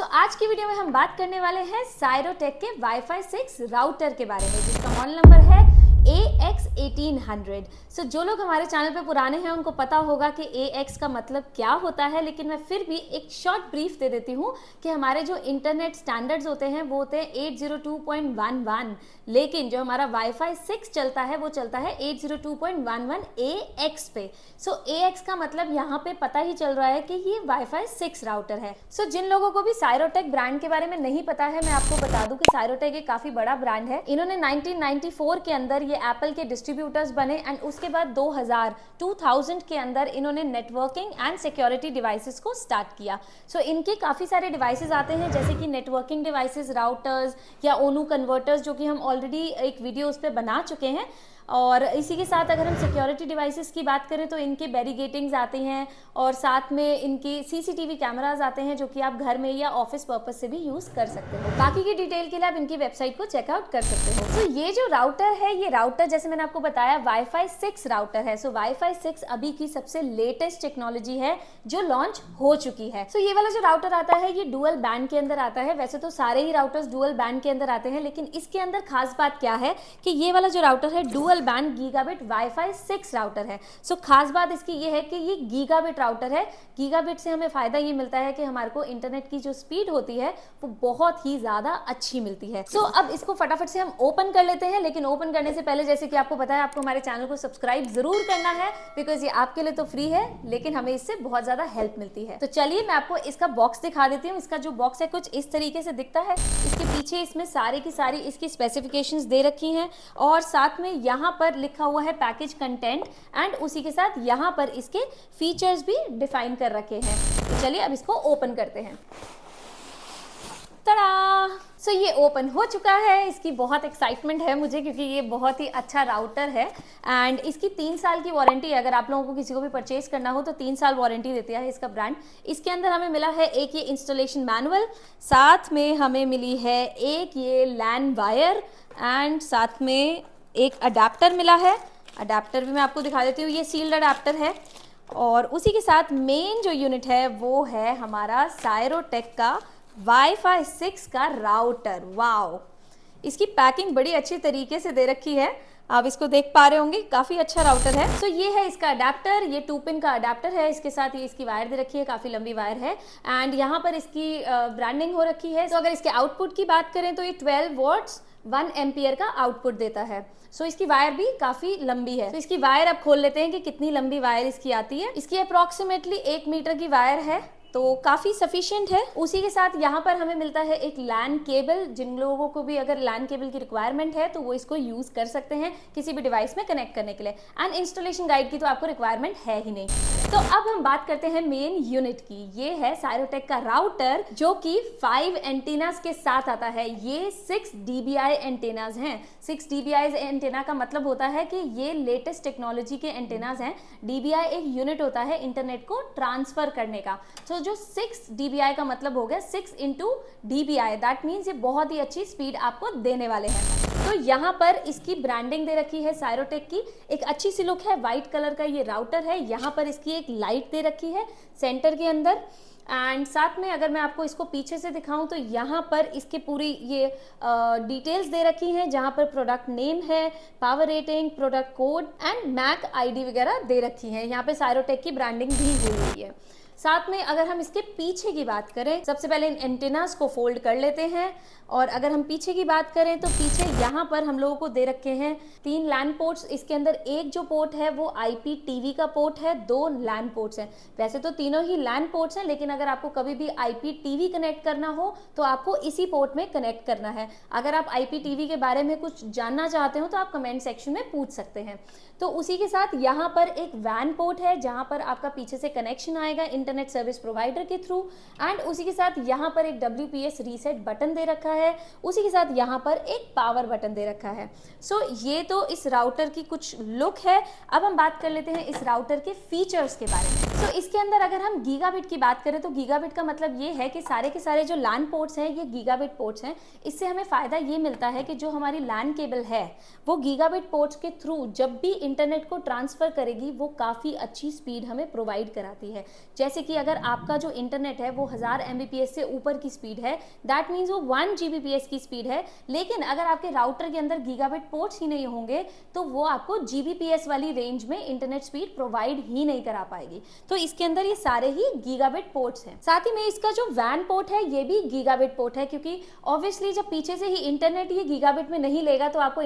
आज की वीडियो में हम बात करने वाले हैं साइरोटेक के वाईफाई 6 राउटर के बारे में, जिसका मॉडल नंबर है AX1800। जो लोग हमारे चैनल पे पुराने हैं उनको पता होगा कि AX का मतलब क्या होता है, लेकिन मैं फिर भी एक शॉर्ट ब्रीफ दे देती हूँ कि हमारे जो इंटरनेट स्टैंडर्ड्स होते हैं वो होते हैं 802.11, लेकिन जो हमारा वाईफाई 6 चलता है वो चलता है 802.11 AX पे। AX का मतलब यहाँ पे पता ही चल रहा है कि ये वाईफाई 6 राउटर है। जिन लोगों को भी साइरोटेक ब्रांड के बारे में नहीं पता है, मैं आपको बता दूं कि साइरोटेक एक काफी बड़ा ब्रांड है। इन्होंने 1994 के अंदर ये एप्पल के डिस्ट्रीब्यूटर्स बने एंड उसके बाद 2000 के अंदर इन्होंने नेटवर्किंग एंड सिक्योरिटी डिवाइसेस को स्टार्ट किया। इनके काफ़ी सारे डिवाइसेस आते हैं, जैसे कि नेटवर्किंग डिवाइसेस, राउटर्स या ओनू कन्वर्टर्स, जो कि हम ऑलरेडी एक वीडियो उस पर बना चुके हैं। और इसी के साथ अगर हम सिक्योरिटी डिवाइसेस की बात करें तो इनके बैरिगेटिंग्स आते हैं और साथ में इनके CCTV कैमराज आते हैं, जो कि आप घर में या ऑफिस पर्पस से भी यूज़ कर सकते हो। बाकी की डिटेल के लिए आप इनकी वेबसाइट को चेकआउट कर सकते हो। ये जो राउटर है, ये राउटर जैसे मैंने आपको बताया वाईफाई 6 राउटर है। वाईफाई 6 अभी की सबसे लेटेस्ट टेक्नोलॉजी है जो लॉन्च हो चुकी है। ये वाला जो राउटर आता है ये डुअल बैंड के अंदर आता है। वैसे तो सारे ही राउटर्स डुअल बैंड के अंदर आते हैं, लेकिन इसके अंदर खास बात क्या है कि ये वाला जो राउटर है dual band gigabit wifi 6 router है। खास बात इसकी ये है कि ये गीगाबिट राउटर है। गीगाबिट से हमें फायदा ये मिलता है कि हमारे को इंटरनेट की जो स्पीड होती है वो बहुत ही ज्यादा अच्छी मिलती है। अब इसको फटाफट से हम ओपन कर लेते हैं, लेकिन ओपन करने से पहले जैसे कि आपको पता है आपको हमारे चैनल को सब्सक्राइब जरूर करना है, बिकॉज ये आपके लिए तो फ्री है लेकिन हमें इससे बहुत ज्यादा हेल्प मिलती है। चलिए मैं आपको इसका बॉक्स दिखा देती हूँ। इसका जो बॉक्स है कुछ इस तरीके से दिखता है। इसके पीछे इसमें सारी की सारी इसकी स्पेसिफिकेशंस दे रखी हैं और साथ में यहाँ पर लिखा हुआ है पैकेज कंटेंट एंड उसी के साथ यहाँ पर इसके फीचर्स भी डिफाइन कर रखे हैं। चलिए अब इसको ओपन करते हैं। तड़ा! ये ओपन हो चुका है। इसकी बहुत एक्साइटमेंट है मुझे, क्योंकि ये बहुत ही अच्छा राउटर है एंड इसकी 3 साल की वारंटी है। अगर आप लोगों को किसी को भी परचेज करना हो तो 3 साल वारंटी देती है इसका ब्रांड। इसके अंदर हमें मिला है एक ये इंस्टॉलेशन मैनुअल, साथ में हमें मिली है एक ये लैन वायर एंड साथ में एक अडेप्टर मिला है। अडेप्टर भी मैं आपको दिखा देती हूँ, ये सील्ड अडेप्टर है। और उसी के साथ मेन जो यूनिट है वो है हमारा साइरोटेक का वाईफाई 6 का राउटर। वाओ, इसकी पैकिंग बड़ी अच्छी तरीके से दे रखी है, आप इसको देख पा रहे होंगे, काफ़ी अच्छा राउटर है। ये है इसका अडेप्टर, ये 2 पिन का अडेप्टर है। इसके साथ ये इसकी वायर दे रखी है, काफ़ी लंबी वायर है एंड यहाँ पर इसकी ब्रांडिंग हो रखी है। अगर इसके आउटपुट की बात करें तो ये 12 वॉट्स 1 एम्पियर का आउटपुट देता है। इसकी वायर भी काफ़ी लंबी है। इसकी वायर अब खोल लेते हैं कि कितनी लंबी वायर इसकी आती है। इसकी अप्रॉक्सीमेटली 1 मीटर की वायर है, तो काफ़ी सफिशिएंट है। उसी के साथ यहाँ पर हमें मिलता है एक लैन केबल। जिन लोगों को भी अगर लैन केबल की रिक्वायरमेंट है तो वो इसको यूज़ कर सकते हैं किसी भी डिवाइस में कनेक्ट करने के लिए। एंड इंस्टॉलेशन गाइड की तो आपको रिक्वायरमेंट है ही नहीं। अब हम बात करते हैं मेन यूनिट की। ये है साइरोटेक का राउटर, जो कि 5 एंटीनास के साथ आता है। ये 6 dBi एंटेनास हैं। 6 dBi एंटेना का मतलब होता है कि ये लेटेस्ट टेक्नोलॉजी के एंटेनास हैं। dBi एक यूनिट होता है इंटरनेट को ट्रांसफर करने का। जो 6 dBi का मतलब हो गया 6 into dBi, दैट मीन्स ये बहुत ही अच्छी स्पीड आपको देने वाले हैं। यहाँ पर इसकी ब्रांडिंग दे रखी है साइरोटेक की, एक अच्छी सी लुक है। वाइट कलर का ये राउटर है। यहाँ पर इसकी एक लाइट दे रखी है सेंटर के अंदर एंड साथ में अगर मैं आपको इसको पीछे से दिखाऊं तो यहाँ पर इसके पूरी ये डिटेल्स दे रखी हैं, जहाँ पर प्रोडक्ट नेम है, power rating, product code and MAC ID वगैरह दे रखी है। यहाँ पे साइरोटेक की ब्रांडिंग भी हुई है। साथ में अगर हम इसके पीछे की बात करें, सबसे पहले इन एंटेनास को फोल्ड कर लेते हैं और अगर हम पीछे की बात करें तो पीछे यहाँ पर हम लोगों को दे रखे हैं 3 लैन पोर्ट्स। इसके अंदर एक जो पोर्ट है वो IPTV का पोर्ट है, 2 लैन पोर्ट्स हैं। वैसे तो तीनों ही लैन पोर्ट्स हैं, लेकिन अगर आपको कभी भी IPTV कनेक्ट करना हो तो आपको इसी पोर्ट में कनेक्ट करना है। अगर आप IPTV के बारे में कुछ जानना चाहते हो तो आप कमेंट सेक्शन में पूछ सकते हैं। उसी के साथ यहाँ पर एक वैन पोर्ट है, जहाँ पर आपका पीछे से कनेक्शन आएगा इंटरनेट सर्विस प्रोवाइडर के थ्रू एंड उसी के साथ यहाँ पर एक WPS रीसेट बटन दे रखा है। उसी के साथ यहाँ पर एक पावर बटन दे रखा है। ये तो इस राउटर की कुछ लुक है। अब हम बात कर लेते हैं इस राउटर के फीचर्स के बारे में। तो इसके अंदर अगर हम गीगाबिट की बात करें तो गीगाबिट का मतलब ये है कि सारे के सारे जो लैन पोर्ट्स हैं ये गीगाबिट पोर्ट्स हैं। इससे हमें फ़ायदा ये मिलता है कि जो हमारी लैन केबल है वो गीगाबिट पोर्ट्स के थ्रू जब भी इंटरनेट को ट्रांसफ़र करेगी वो काफ़ी अच्छी स्पीड हमें प्रोवाइड कराती है। जैसे कि अगर आपका जो इंटरनेट है वो 1000 Mbps से ऊपर की स्पीड है, दैट मीन्स वो 1 Gbps की स्पीड है। लेकिन अगर आपके राउटर के अंदर गीगाबिट पोर्ट्स ही नहीं होंगे तो वो आपको Gbps वाली रेंज में इंटरनेट स्पीड प्रोवाइड ही नहीं करा पाएगी। तो इसके अंदर ये सारे ही गीगाबिट पोर्ट्स हैं। साथ ही में इसका जो वैन पोर्ट है ये भी गीगाबिट पोर्ट है, क्योंकि ऑब्वियसली जब पीछे से ही इंटरनेट ये गीगाबिट में नहीं लेगा तो आपको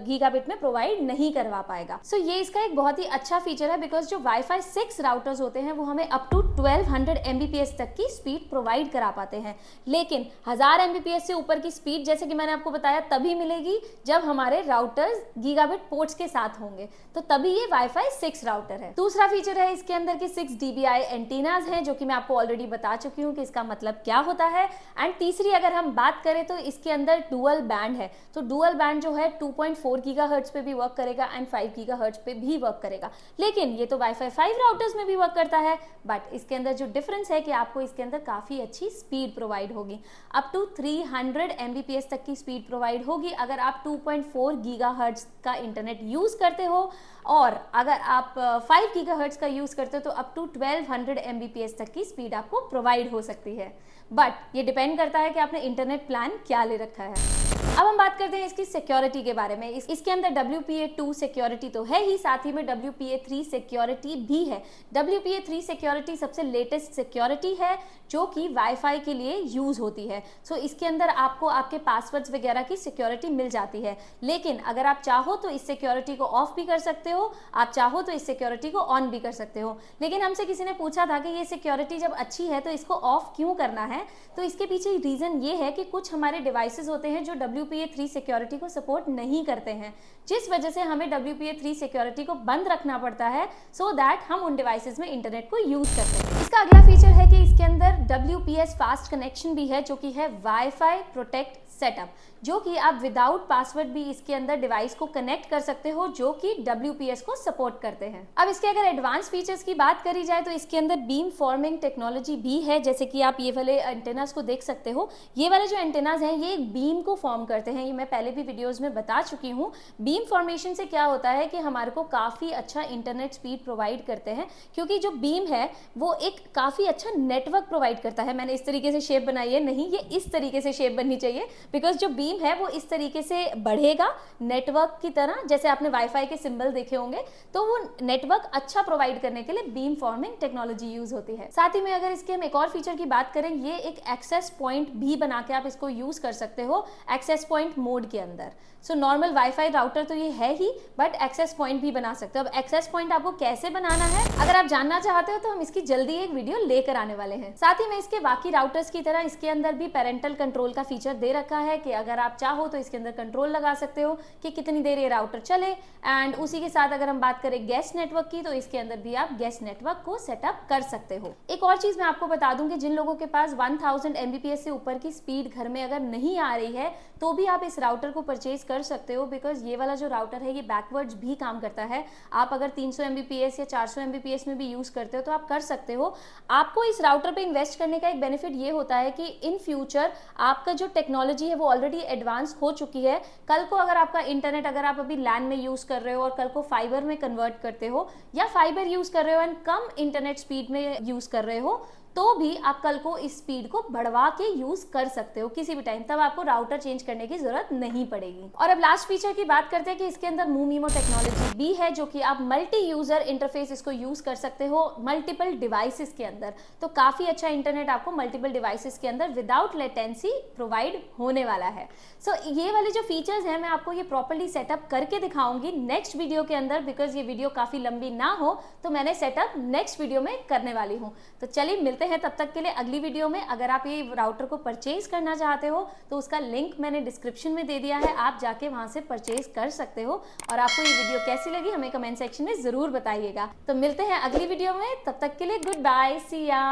गीगाबिट में प्रोवाइड नहीं करवा पाएगा। सो ये इसका एक बहुत ही अच्छा फीचर है, बिकॉज जो वाईफाई 6 राउटर्स होते हैं वो हमें अप टू 1200 Mbps तक की स्पीड प्रोवाइड करा पाते हैं। लेकिन 1000 Mbps से ऊपर की स्पीड जैसे कि मैंने आपको बताया तभी मिलेगी जब हमारे राउटर्स गीगाबिट पोर्ट्स के साथ होंगे, तो तभी ये वाईफाई 6 राउटर है। दूसरा फीचर है इसके अंदर के 6 dBi एंटीनाज हैं, जो कि मैं आपको ऑलरेडी बता चुकी हूँ कि इसका मतलब क्या होता है। एंड तीसरी अगर हम बात करें तो इसके अंदर डुअल बैंड है। तो डुअल बैंड जो है 2.4 गीगाहर्ट्ज पे भी वर्क करेगा एंड 5 गीगाहर्ट्ज पे भी वर्क करेगा। लेकिन ये तो वाईफाई 5 राउटर्स में भी वर्क करता है, बट इसके अंदर जो डिफरेंस है कि आपको इसके अंदर काफ़ी अच्छी स्पीड प्रोवाइड होगी। अप टू 300 Mbps तक की स्पीड प्रोवाइड होगी अगर आप 2.4 गीगाहर्ट्ज का इंटरनेट यूज़ करते हो, और अगर आप 5 गीगाहर्ट्ज का यूज़ करते हो तो अप टू 1200 Mbps तक की स्पीड आपको प्रोवाइड हो सकती है। बट ये डिपेंड करता है कि आपने इंटरनेट प्लान क्या ले रखा है। अब हम बात करते हैं इसकी सिक्योरिटी के बारे में। इसके अंदर WPA2 सिक्योरिटी तो है ही, साथ ही में WPA3 सिक्योरिटी भी है। WPA3 सिक्योरिटी सबसे लेटेस्ट सिक्योरिटी है जो कि वाईफाई के लिए यूज़ होती है। सो इसके अंदर आपको आपके पासवर्ड्स वगैरह की सिक्योरिटी मिल जाती है। लेकिन अगर आप चाहो तो इस सिक्योरिटी को ऑफ भी कर सकते हो, आप चाहो तो इस सिक्योरिटी को ऑन भी कर सकते हो। लेकिन हमसे किसी ने पूछा था कि ये सिक्योरिटी जब अच्छी है तो इसको ऑफ क्यों करना है, तो इसके पीछे रीज़न ये है कि कुछ हमारे डिवाइसेस होते हैं जो WPA3 सिक्योरिटी को सपोर्ट नहीं करते हैं, जिस वजह से हमें WPA3 सिक्योरिटी को बंद रखना पड़ता है सो दैट हम उन डिवाइसेस में इंटरनेट को यूज़ कर सकें। इसका अगला फीचर है कि इसके अंदर WPS फास्ट कनेक्शन भी है, जो कि है वाईफाई प्रोटेक्ट सेटअप, जो कि आप विदाउट पासवर्ड भी इसके अंदर डिवाइस को कनेक्ट कर सकते हो, जो कि WPS को सपोर्ट करते हैं। अब इसके अगर एडवांस फीचर्स की बात करी जाए तो इसके अंदर बीम फॉर्मिंग टेक्नोलॉजी भी है। जैसे कि आप ये वाले एंटेनास को देख सकते हो, ये वाले जो एंटेनास हैं ये एक बीम को फॉर्म करते हैं। ये मैं पहले भी वीडियोज़ में बता चुकी हूँ। बीम फॉर्मेशन से क्या होता है कि हमारे को काफ़ी अच्छा इंटरनेट स्पीड प्रोवाइड करते हैं, क्योंकि जो बीम है वो एक काफ़ी अच्छा नेटवर्क प्रोवाइड करता है। मैंने इस तरीके से शेप बनाई है, नहीं ये इस तरीके से शेप बननी चाहिए, बिकॉज जो बीम है वो इस तरीके से बढ़ेगा नेटवर्क की तरह। जैसे आपने वाईफाई के सिंबल देखे होंगे, तो वो नेटवर्क अच्छा प्रोवाइड करने के लिए बीम फॉर्मिंग टेक्नोलॉजी यूज होती है। साथ ही में अगर इसके हम एक और फीचर की बात करें, ये एक एक्सेस पॉइंट भी बना के आप इसको यूज कर सकते हो एक्सेस पॉइंट मोड के अंदर। सो नॉर्मल वाईफाई राउटर तो ये है ही, बट एक्सेस पॉइंट भी बना सकते हो। अब एक्सेस पॉइंट आपको कैसे बनाना है अगर आप जानना चाहते हो तो हम इसकी जल्दी एक वीडियो लेकर आने वाले हैं। साथ ही में इसके बाकी राउटर्स की तरह इसके अंदर भी पेरेंटल कंट्रोल का फीचर दे रखा है कि अगर आप चाहो तो इसके अंदर कंट्रोल लगा सकते हो कि कितनी देर ये राउटर चले। एंड उसी के साथ अगर हम बात करें गेस्ट नेटवर्क की, तो इसके अंदर भी आप गेस्ट नेटवर्क को सेटअप कर सकते हो। एक और चीज मैं आपको बता दूं कि जिन लोगों के पास 1000 Mbps से ऊपर की स्पीड घर में अगर नहीं आ रही है तो भी आप इस राउटर को परचेज कर सकते हो, बिकॉज ये वाला जो राउटर है ये बैकवर्ड्स भी काम करता है। आप अगर 300 Mbps या 400 Mbps में भी यूज करते हो तो आप कर सकते हो। आपको इस राउटर पे इन्वेस्ट करने का एक बेनिफिट ये होता है कि इन फ्यूचर आपका जो टेक्नोलॉजी है वो ऑलरेडी एडवांस हो चुकी है। कल को अगर आपका इंटरनेट अगर आप अभी लैन में यूज कर रहे हो और कल को फाइबर में कन्वर्ट करते हो या फाइबर यूज कर रहे हो एंड कम इंटरनेट स्पीड में यूज कर रहे हो, तो भी आप कल को इस स्पीड को बढ़वा के यूज कर सकते हो किसी भी टाइम, तब आपको राउटर चेंज करने की जरूरत नहीं पड़ेगी। और अब लास्ट फीचर की बात करते हैं कि इसके अंदर मूव-मीमो टेक्नोलॉजी भी है, जो कि आप मल्टी यूजर इंटरफेस इसको यूज कर सकते हो मल्टीपल डिवाइसेस के अंदर। तो काफी अच्छा इंटरनेट आपको मल्टीपल डिवाइसेस के अंदर विदाउट लेटेंसी प्रोवाइड होने वाला है। सो ये वाले जो फीचर्स हैं मैं आपको ये प्रॉपर्ली सेटअप करके दिखाऊंगी नेक्स्ट वीडियो के अंदर, बिकॉज ये वीडियो काफी लंबी ना हो तो मैंने सेटअप नेक्स्ट वीडियो में करने वाली हूँ। तो चलिए मिलते हैं तब तक के लिए अगली वीडियो में। अगर आप ये राउटर को परचेज करना चाहते हो तो उसका लिंक मैंने डिस्क्रिप्शन में दे दिया है, आप जाके वहां से परचेज कर सकते हो। और आपको ये वीडियो कैसी लगी हमें कमेंट सेक्शन में जरूर बताइएगा। तो मिलते हैं अगली वीडियो में, तब तक के लिए गुड बाय, सी या।